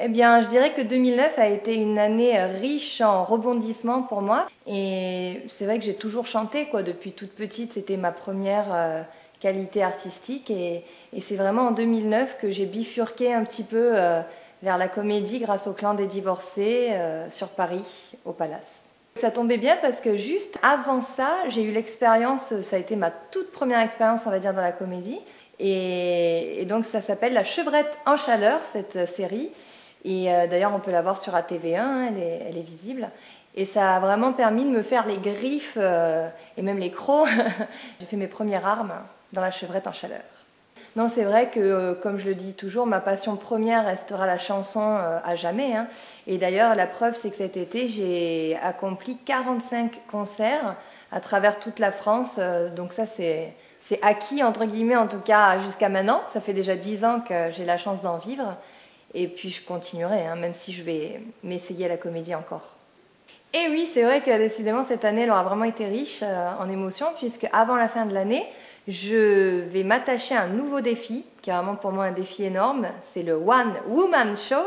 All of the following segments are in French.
Eh bien, je dirais que 2009 a été une année riche en rebondissements pour moi. Et c'est vrai que j'ai toujours chanté, quoi. Depuis toute petite, c'était ma première qualité artistique. Et c'est vraiment en 2009 que j'ai bifurqué un petit peu vers la comédie grâce au Clan des Divorcés sur Paris, au Palace. Ça tombait bien parce que juste avant ça, j'ai eu l'expérience, ça a été ma toute première expérience, on va dire, dans la comédie. Et donc ça s'appelle La Chevrette en chaleur, cette série. Et d'ailleurs, on peut la voir sur ATV1, hein, elle est visible. Et ça a vraiment permis de me faire les griffes et même les crocs. J'ai fait mes premières armes dans La Chevrette en chaleur. Non, c'est vrai que, comme je le dis toujours, ma passion première restera la chanson à jamais, hein. Et d'ailleurs, la preuve, c'est que cet été, j'ai accompli 45 concerts à travers toute la France. Donc ça, c'est acquis, entre guillemets, en tout cas jusqu'à maintenant. Ça fait déjà 10 ans que j'ai la chance d'en vivre. Et puis je continuerai, hein, même si je vais m'essayer à la comédie encore. Et oui, c'est vrai que décidément cette année elle aura vraiment été riche en émotions, puisque avant la fin de l'année, je vais m'attacher à un nouveau défi, qui est vraiment pour moi un défi énorme. C'est le One Woman Show.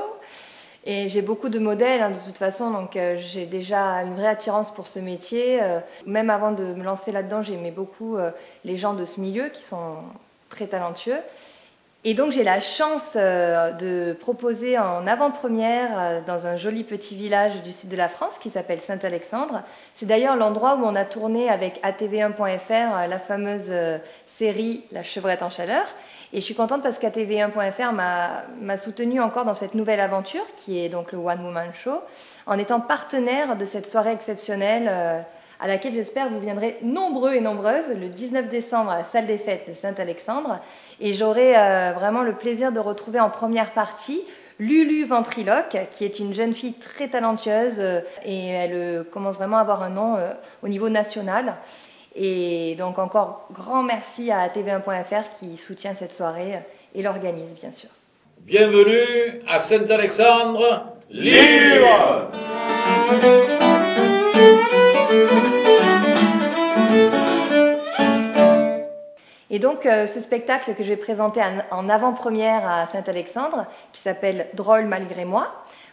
Et j'ai beaucoup de modèles, hein, de toute façon, donc j'ai déjà une vraie attirance pour ce métier. Même avant de me lancer là-dedans, j'aimais beaucoup les gens de ce milieu qui sont très talentueux. Et donc j'ai la chance de proposer en avant-première dans un joli petit village du sud de la France qui s'appelle Saint-Alexandre. C'est d'ailleurs l'endroit où on a tourné avec ATV1.fr la fameuse série La Chevrette en chaleur. Et je suis contente parce qu'ATV1.fr m'a soutenue encore dans cette nouvelle aventure qui est donc le One Woman Show en étant partenaire de cette soirée exceptionnelle à laquelle j'espère vous viendrez nombreux et nombreuses le 19 décembre à la salle des fêtes de Saint-Alexandre. Et j'aurai vraiment le plaisir de retrouver en première partie Lulu Ventriloque, qui est une jeune fille très talentueuse et elle commence vraiment à avoir un nom au niveau national. Et donc encore grand merci à TV1.fr qui soutient cette soirée et l'organise bien sûr. Bienvenue à Saint-Alexandre libre. Et donc ce spectacle que je vais présenter en avant-première à Saint-Alexandre, qui s'appelle Drôle malgré moi,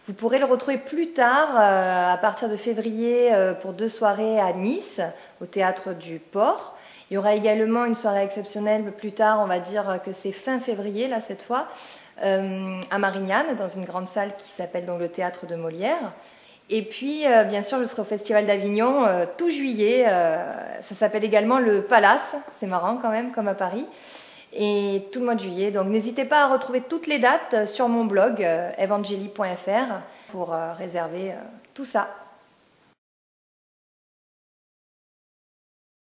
vous pourrez le retrouver plus tard, à partir de février, pour 2 soirées à Nice, au Théâtre du Port. Il y aura également une soirée exceptionnelle plus tard, on va dire que c'est fin février, là cette fois, à Marignane, dans une grande salle qui s'appelle donc le Théâtre de Molière. Et puis, bien sûr, je serai au Festival d'Avignon tout juillet. Ça s'appelle également le Palace. C'est marrant quand même, comme à Paris. Et tout le mois de juillet. Donc, n'hésitez pas à retrouver toutes les dates sur mon blog evangeli.fr pour réserver tout ça.